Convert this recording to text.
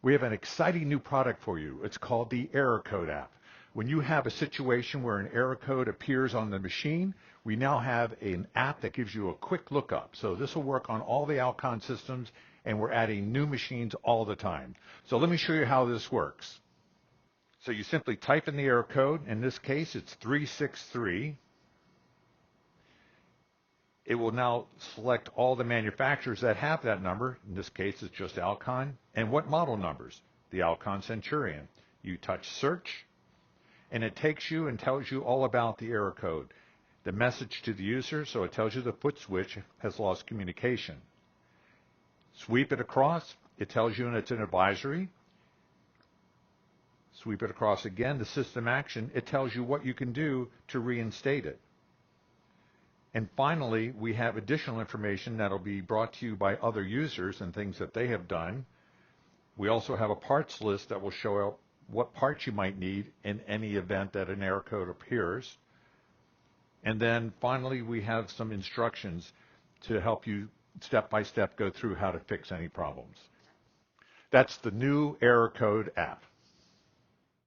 We have an exciting new product for you. It's called the Error Code app. When you have a situation where an error code appears on the machine, we now have an app that gives you a quick lookup. So this will work on all the ALCON systems, and we're adding new machines all the time. So let me show you how this works. So you simply type in the error code. In this case, it's 363. It will now select all the manufacturers that have that number. In this case, it's just ALCON. And what model numbers? The ALCON Centurion. You touch search, and it takes you and tells you all about the error code. The message to the user, so it tells you the foot switch has lost communication. Sweep it across, it tells you it's an advisory. Sweep it across again, the system action, it tells you what you can do to reinstate it. And finally, we have additional information that will be brought to you by other users and things that they have done. We also have a parts list that will show what parts you might need in any event that an error code appears. And then finally, we have some instructions to help you step by step go through how to fix any problems. That's the new Error Code app.